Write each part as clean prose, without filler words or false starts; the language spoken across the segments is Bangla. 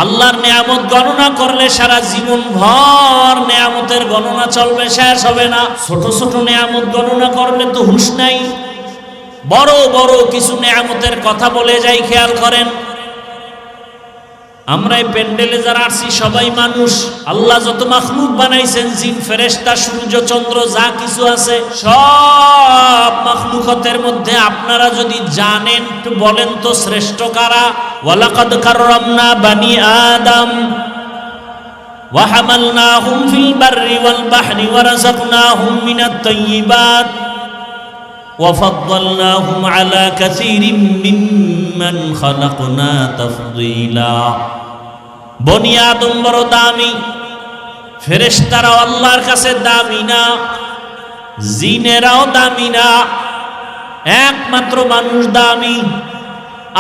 আল্লাহর নিয়ামত গণনা করলে সারা জীবন ভর নিয়ামতের গণনা চলবে, শেষ হবে না। ছোট ছোট নিয়ামত গণনা করলে তো হুঁশ নাই, বড় বড় কিছু নিয়ামতের কথা বলে যাই। খেয়াল করেন, আমরা এই প্যান্ডেলে যারা আসছি সবাই মানুষ। আল্লাহ যত মাখলুক বানাইছেন, জিন ফেরেশতা সূর্য চন্দ্র যা কিছু আছে, সব মাখলুকতের মধ্যে আপনারা যদি জানেন একটু বলেন তো শ্রেষ্ঠ কারা? ওয়ালাকাদ কাররামনা বানি আদম ওয়া হামালনাহুম ফিল বাররি ওয়াল বাহরি ওয়া রাযাকনাহুম মিনাত তাইয়্যিবাত ওয়া ফাদ্দালনাহুম আলা কাসীরিম মিম্মান খালাকনা তাফদীলা। বনি আদম বড় দামি, ফেরেশতারাও আল্লাহর কাছে দামি না, জিনেরাও দামি না, একমাত্র মানুষ দামি।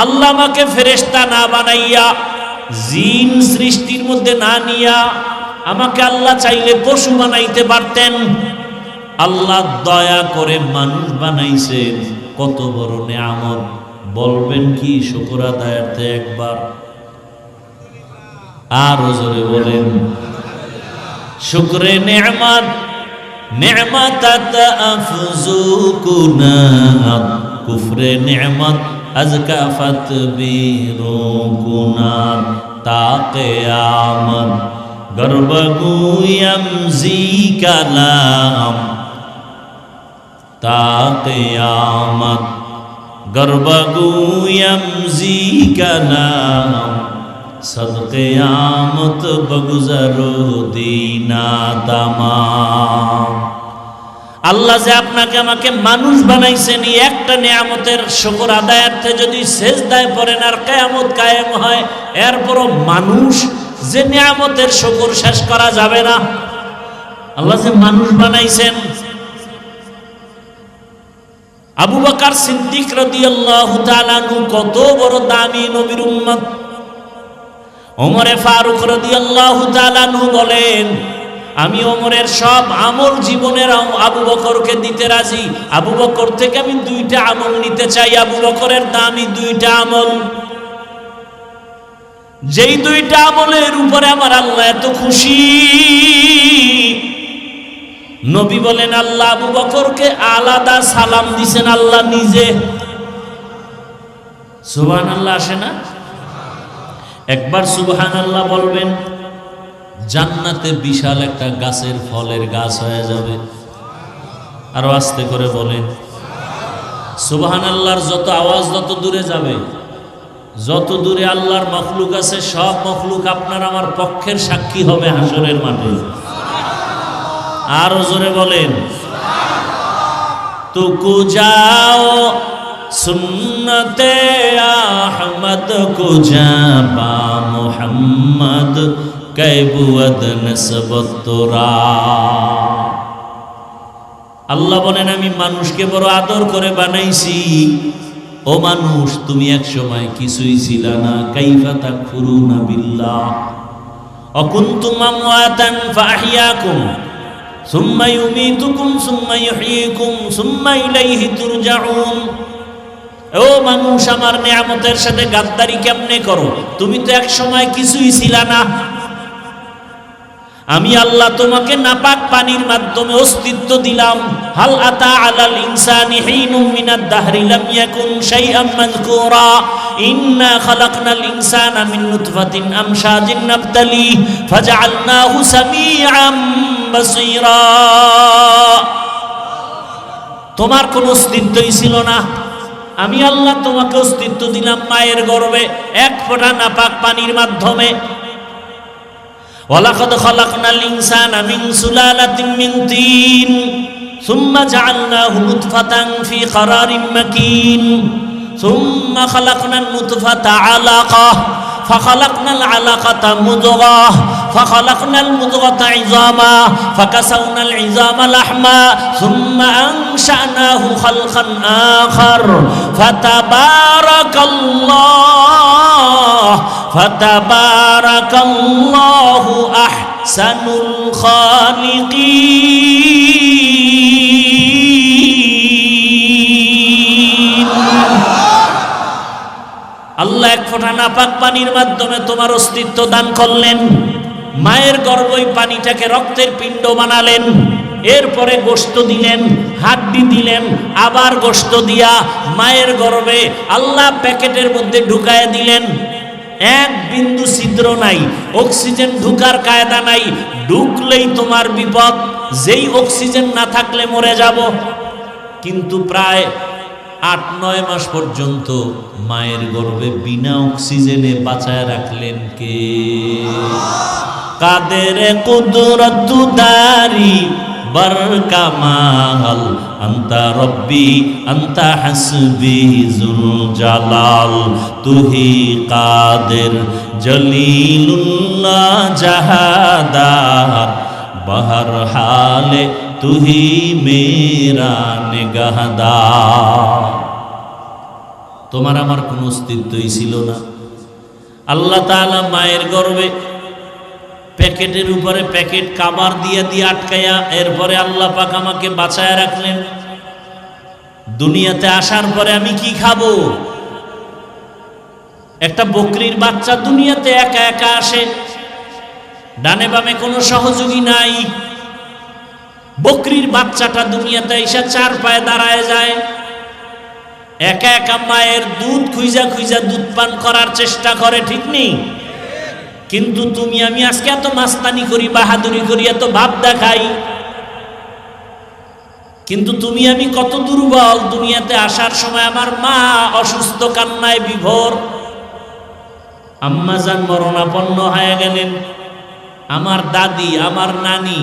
আল্লাহ আমাকে ফেরেশতা না বানাইয়া, জিন সৃষ্টির মধ্যে না নিয়া, আমাকে আল্লাহ চাইলে পশু বানাইতে পারতেন। আল্লাহ দয়া করে মানুষ বানাইছেন, কত বড় নিয়ামত। বলবেন কি শুকর আদায়ার্থে একবার? আরো জোরে বলেন শুকরে নিয়ামত। নিয়ামতাত আফজু কুনাত, কুফরে নিয়ামত আজকা ফাতবিরু কুনাত। তা কিয়ামত গর্বগুয়াম জি কালাম, তা কিয়ামত গর্বগুয়াম জি কালাম। সদকিয়ামত বগুজারো দিনা তামাম। আল্লাহ যে আপনাকে আমাকে মানুষ বানাইছেন, এই একটা নিয়ামতের শুকর আদায়ার্থে যদি সেজদায় পড়েন আর কিয়ামত কায়েম হয়, এরপরও মানুষ যে নিয়ামতের শুকর শেষ করা যাবে না। আল্লাহ যে মানুষ বানাইছেন। আবু বকর সিদ্দিক রাদিয়াল্লাহু তাআলা আনহু কত বড় দামি নবীর উম্মত। ওমরে ফারুক রাদিয়াল্লাহু তাআলা আনহু বলেন, আমি ওমরের সব আমল জীবনের আবু বকরকে দিতে রাজি। আবু বকর থেকে আমি 2টা আমল নিতে চাই। আবু বকরের দামি 2টা আমল, যেই 2টা আমলের উপরে আমার আল্লাহ এত খুশি। নবী বলেন, আল্লাহ আবু বকরকে আলাদা সালাম দিছেন আল্লাহ নিজে। সুবহানাল্লাহ আসে না? একবার সুবহানাল্লাহ বলবেন, জান্নাতে বিশাল একটা গাছের ফলের গাছ হয়ে যাবে। আরো আস্তে করে বলেন সুবহানাল্লাহর যত আওয়াজ যত দূরে যাবে, যত দূরে আল্লাহর মখলুক আছে, সব মখলুক আপনার আমার পক্ষের সাক্ষী হবে হাসরের মাঠে। আরো জোরে বলেন তুকু যাও সুন্নতে আহমদ কো জাবা মুহাম্মদ কৈবুয়দ নসবত তোরা। আল্লাহ বলেন, আমি মানুষকে বড় আদর করে বানাইছি। ও মানুষ, তুমি এক সময় কিছুই ছিলা না। কাইফা তাকফুরুনা বিল্লাহ অকুনতুম আমওয়াতান ফাহিয়াকুম সুম্মা ইউমীতুকুম সুম্মা ইহয়ীকুম সুম্মা ইলাইহি তুরজাউন। ও মানুষ, আমার নিয়ামতের সাথে গাদ্দারি কেমনে করো? তুমি তো এক সময় কিছুই ছিলা না। আমি আল্লাহ তোমাকে নাপাক পানির মাধ্যমে অস্তিত্ব দিলাম। হাল আতা আলাল ইনসানি হিনুম মিনাদ দাহরি লাম ইয়াকুন শাইআম মাযকুরা ইন্না খালাকনাল ইনসানা মিন নুতফাতিন আমশাজিন নাবতালি ফাজআলনাহু সামিআম বাসীরা। তোমার কোনো অস্তিত্বই ছিল না, আমি আল্লাহ তোমাকে অস্তিত্ব দিলাম মায়ের গর্ভে এক ফোঁটা নাপাক পানির মাধ্যমে। ওয়ালাকাদ খালাকনাল ইনসানা মিন সুলালাতিন মিন তিন সুম্মা জাআলনাহু নুতফাতান ফি ক্বারারিন মাকিন সুম্মা খালাকনান নুতফাতা আলাকাহ ফাখালাকনাল আলাকাতা মুদগাহ ফাখালাকনাল মুদগাতা ইযামা ফাকাসাউনাল ইযামা লাহমা সুম্মা আনশানাহু খালকান আখার ফাতাবারাকাল্লাহু আহসানুল খালিকিন। আল্লাহ এক ফোঁটা নাপাক পানির মাধ্যমে তোমার অস্তিত্ব দান করলেন। মায়ের গর্ভই পানিটাকে রক্তের পিণ্ড বানালেন, এরপরে গোশত দিলেন, হাড্ডি দিলেন, আবার গোশত দিয়া মায়ের গর্ভে আল্লাহ প্যাকেটের মধ্যে ঢুকায় দিলেন। এক বিন্দু ছিদ্র নাই, অক্সিজেন ঢুকার কায়দা নাই, ঢুকলেই তোমার বিপদ। যেই অক্সিজেন না থাকলে মরে যাব। কিন্তু প্রায় ৮-৯ মাস পর্যন্ত মায়ের গর্ভে বিনা অক্সিজেনে বাঁচায় রাখলেন কে? কাদের কুদরত দারি বরকামাল আন্তা রব্বি আন্তা হাসবি যুল জালাল তুহি কাদের জলিলুল্লাহ জাহাদার বহর হালে তুহি মেরা নিগাহদার। তোমার আমার কোনো অস্তিত্বই ছিল না। আল্লাহ তাআলা মায়ের গর্ভে প্যাকেটের উপরে প্যাকেট কাবার দিয়ে আটকায়া, এরপরে আল্লাহ পাক আমাকে বাঁচায় রাখলেন। দুনিয়াতে আসার পরে আমি কি খাবো? একটা বকরির বাচ্চা দুনিয়াতে একা একা আসে, ডানে বামে কোনো সহযোগী নাই। বকরির বাচ্চাটা দুনিয়াতে এসে 4 পায়ে দাঁড়ায় যায়, একা একা মায়ের দুধ খুঁজা খুঁজা দুধ পান করার চেষ্টা করে, ঠিক নেই? কিন্তু তুমি আমি আজকে এত মাস্তানি করি, বাহাদুরি করি, এত ভাব দেখাই, কিন্তু তুমি আমি কত দুর্বল। দুনিয়াতে আসার সময় আমার মা অসুস্থ, কান্নায় বিভোর। আম্মাজান মরণাপন্ন হয়ে গেলেন। আমার দাদি, আমার নানি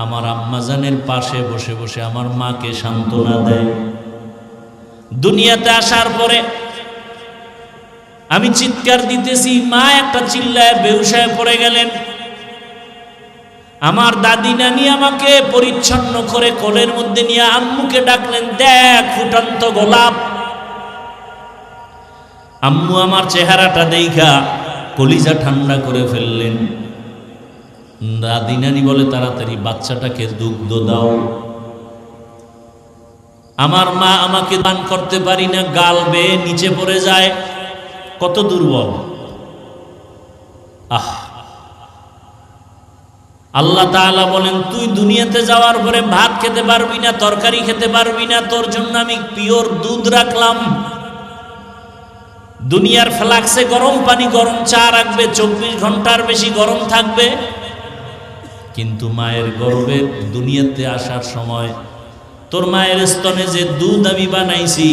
আমার আম্মাজানের পাশে বসে বসে আমার মাকে সান্ত্বনা দেয়। দুনিয়াতে আসার পরে আমি চিৎকার দিতেছি, মা একটা চিল্লায় বেহুশ হয়ে পড়ে গেলেন। আমার দাদি নানি আমাকে পরিচ্ছন্ন করে কোলের মধ্যে নিয়ে আম্মুকে ডাকলেন, দেখ ফুটন্ত গোলাপ। আম্মু আমার চেহারাটা দেখা কলিজা ঠান্ডা করে ফেললেন। দাদি নানি বলে, তাড়াতাড়ি বাচ্চাটাকে দুগ্ধ দাও। আমার মা আমাকে দান করতে পারি না, গাল বেয়ে নিচে পড়ে যায়। কত দুর্বল! আল্লাহ তাআলা বলেন, তুই দুনিয়াতে যাওয়ার পরে ভাত খেতে পারবি না, তরকারি খেতে পারবি না, তোর জন্য আমি পিওর দুধ রাখলাম। দুনিয়ার ফ্লাক্সে গরম পানি, গরম চা রাখবে, 24 ঘন্টার বেশি গরম থাকবে। কিন্তু মায়ের গর্ভে দুনিয়াতে আসার সময় তোর মায়ের স্তনে যে দুধ আমি বানাইছি,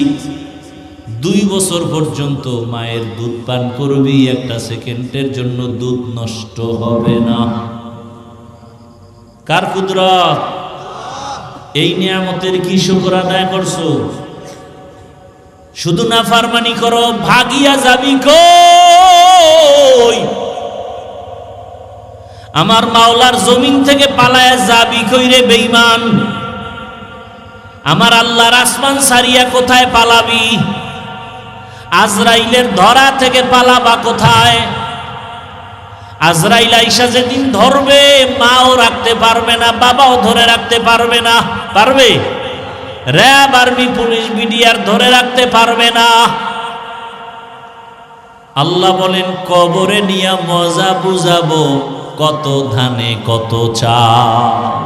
2 বছর পর্যন্ত মায়ের দুধ পান করবি, একটা সেকেন্ডের জন্য দুধ নষ্ট হবে না। কার কুদরত? এই নিয়ামতের কি শুকর আদায় করছো? শুধু নাফরমানি করো, ভাগিয়া যাবি কই? আমার মাওলার জমিন থেকে পালায়া যাবি কই রে বেঈমান? আমার আল্লাহর আসমান সারিয়া কোথায় পালাবি? আজরাইলের ধরা থেকে পালাবা কোথায়? আজরাইল আইসা যেদিন ধরবে, মাও রাখতে পারবে না, বাবাও ধরে রাখতে পারবে না। পারবে? র্যাব, আর্মি, পুলিশ, বিডিআর ধরে রাখতে পারবে না। আল্লাহ বলেন, কবরে নিয়া মজা বুঝাবো, কত ধানে কত চাল।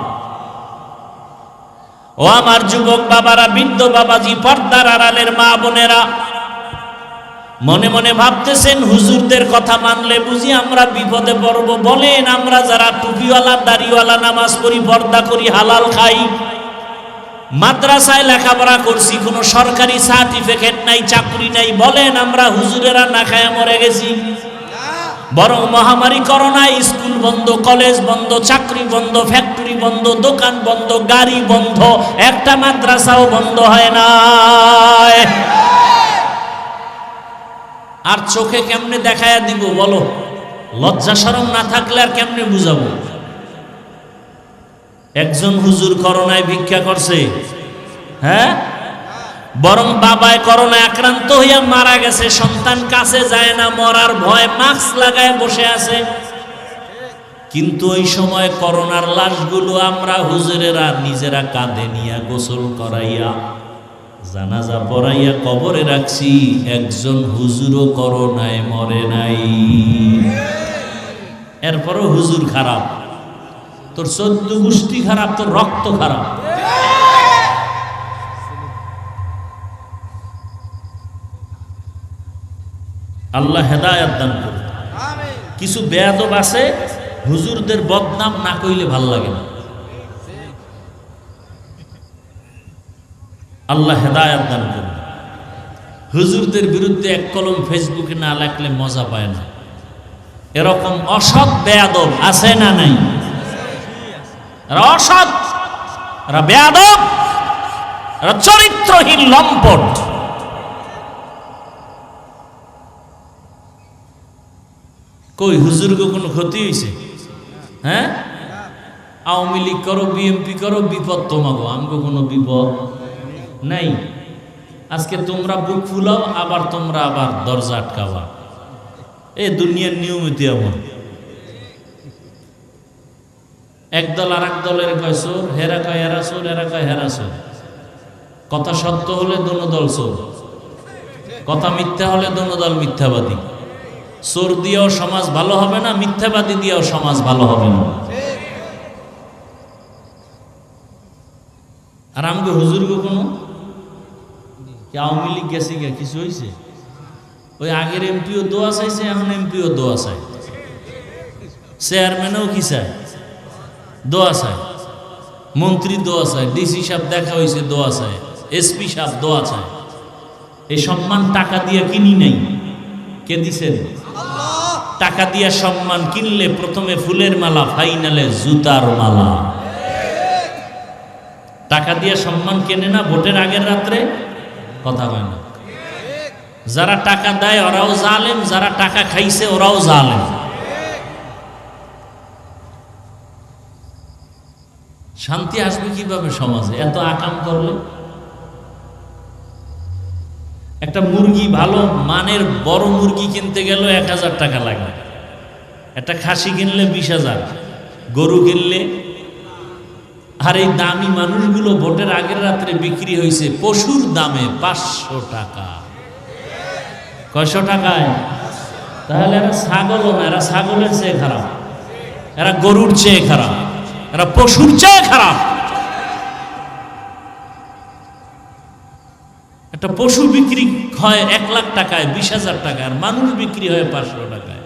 ও আমার যুবক বাবারা, বৃদ্ধ বাবাজি, পর্দার আড়ালের মা বোনেরা, মনে মনে ভাবতেছেন, হুজুরদের কথা মানলে বুঝি আমরা বিপদে পড়ব। বলেন, আমরা যারা টুপিওয়ালা, দাড়িওয়ালা, নামাজ পড়ি, পর্দা করি, হালাল খাই, মাদ্রাসায় লেখাপড়া করছি, কোনো সরকারি সার্টিফিকেট নাই, চাকরি নাই, বলেন আমরা হুজুরেরা না খায়া মরে গেছি? বরং মহামারী করোনায় স্কুল বন্ধ, কলেজ বন্ধ, চাকরি বন্ধ, ফ্যাক্টরি বন্ধ, দোকান বন্ধ, গাড়ি বন্ধ, একটা মাদ্রাসাও বন্ধ হয় না। আর চোখে কেমনে দেখায়া দিব বলো? লজ্জা শরম না থাকলে আর কেমনে বুঝাবো? একজন হুজুর করোনায় ভিক্ষা করছে, হ্যাঁ, বরং বাবায় করোনায় আক্রান্ত হইয়া মারা গেছে, সন্তান কাছে যায় না, মরার ভয়, মাস্ক লাগায় বসে আছে। কিন্তু ওই সময় করোনার লাশগুলো আমরা হুজুরেরা নিজেরা কাঁধে নিয়ে গোসল করাইয়া জানাজা পড়াইয়া কবরে রাখছি, একজন হুজুরও করোনায় মরে নাই। এরপরও হুজুর খারাপ, তোর 14 গোষ্ঠী খারাপ, তোর রক্ত খারাপ। আল্লাহ হেদায়েত দান করুন। কিছু বেয়াদব আছে, হুজুরদের বদনাম না কইলে ভাল লাগে না। আল্লাহ হেদায়েত দান করুন। হুজুরদের বিরুদ্ধে এক কলম ফেসবুকে না লেখলে মজা পায় না। এরকম অসৎ বেয়াদব আছে না নাই? অসৎ, বেয়াদব, চরিত্রহীন লম্পট। কই হুজুরকে কোনো ক্ষতি হয়েছে? হ্যাঁ, আওয়ামী লীগ করো, বিএনপি করো, বিপদ তোমাগো, আমাকে কোনো বিপদ নাই। আজকে তোমরা বুক ফুলাও, আবার তোমরা আবার দরজা আটকাবা। এই দুনিয়ার নিয়মিত এমন। একদল আর এক দলের কয় চোর, হেরা কয় হেরা চোর, হেরা কয় হেরা চোর। কথা সত্য হলে দোনো দল চোর, কথা মিথ্যা হলে দোনো দল মিথ্যাবাদী। চোর দিয়েও সমাজ ভালো হবে না, মিথ্যাবাদী দিয়েও সমাজ ভালো হবে না। আর আমাকে হুজুরকে কোনো আওয়ামী লীগ গেছে গিয়া কিছু হয়েছে? ওই আগের এমপিও দোয়া চাইছে, এখন এমপিও দোয়া চায়, চেয়ারম্যানও কি চায়? দোয়া চায়, মন্ত্রী দোয়া চায়, ডিসি সাহেব দেখা হয়েছে দোয়া চায়, এসপি সাহেব দোয়া চায়। এই সম্মান টাকা দিয়ে কিনি নাই, কে দিছেন? টাকা দিয়া সম্মান কিনলে প্রথমে ফুলের মালা, ফাইনালে জুতার মালা। টাকা দিয়ে সম্মান কেনে না ভোটের আগের রাত্রে, কথা হয় না। যারা টাকা দেয় ওরাও জালেম, যারা টাকা খাইছে ওরাও জালেম। শান্তি আসবে কিভাবে সমাজে এত আকাম করলে? একটা মুরগি, ভালো মানের বড় মুরগি কিনতে গেল 1000 টাকা লাগে, একটা খাসি কিনলে 20,000, গরু কিনলে। আর এই দামি মানুষগুলো ভোটের আগের রাত্রে বিক্রি হয়েছে পশুর দামে 500 টাকা। কয়শো টাকায়? তাহলে এরা ছাগলও না, এরা ছাগলের চেয়ে খারাপ, এরা গরুর চেয়ে খারাপ, এরা পশুর চেয়ে খারাপ। একটা পশু বিক্রি হয় 1 লাখ টাকায়, 20,000 টাকায়, আর মানুষ বিক্রি হয় 500 টাকায়।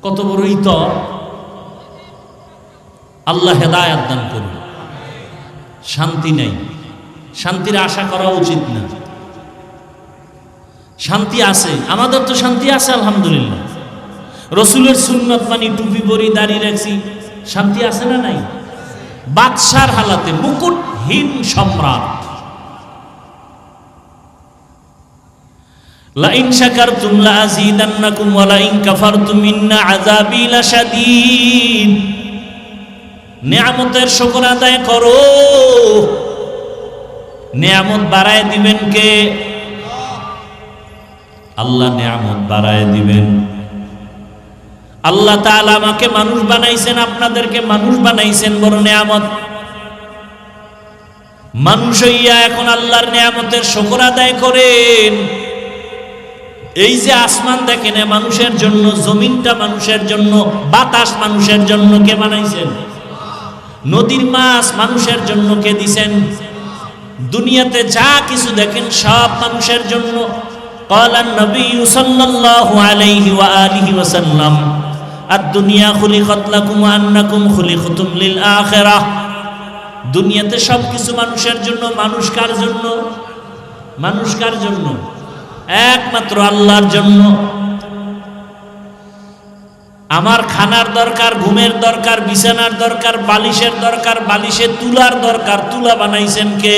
কত বড় ইতর! আল্লাহ হেদায়েত দান করুন। শান্তি নেই, শান্তির আশা করা উচিত না। শান্তি আছে, আমাদের তো শান্তি আছে আলহামদুলিল্লাহ। রসুলের সুন্নত মানি, টুপি পরি, দাড়ি রাখছি, শান্তি আছে না নাই? বাদশার হালাতে, মুকুটহীন সম্রাট। লাইন শাকারতুম লাযীদান্নাকুম ওয়া লাইন কাফারতুম ইন্না আযাবী লাশাদীদ। নিয়ামতের শুকর আদায় করো, নিয়ামত বাড়ায় দিবেন কে? আল্লাহ নিয়ামত বাড়ায় দিবেন। আল্লাহ তাআলা আমাকে মানুষ বানাইছেন, আপনাদেরকে মানুষ বানাইছেন, বড় নিয়ামত। মানুষ হইয়া এখন আল্লাহর নিয়ামতের শুকর আদায় করেন। এই যে আসমান দেখেন মানুষের জন্য, জমিনটা মানুষের জন্য, বাতাস মানুষের জন্য, কে বানাইছেন? নদীর মাছ মানুষের জন্য, কে দিছেন? দুনিয়াতে যা কিছু দেখেন সব মানুষের জন্য। قال النبي صلى الله عليه وآله وسلم الدنيا خلقت لكم وأنكم خلقتم للآخرة। দুনিয়াতে সব কিছু মানুষের জন্য। মানুষ কার জন্য? মানুষ কার জন্য? একমাত্র আল্লাহর জন্য। আমার খানার দরকার, ঘুমের দরকার, বিছানার দরকার, বালিশের দরকার, বালিশে তুলার দরকার। তুলা বানাইছেন কে?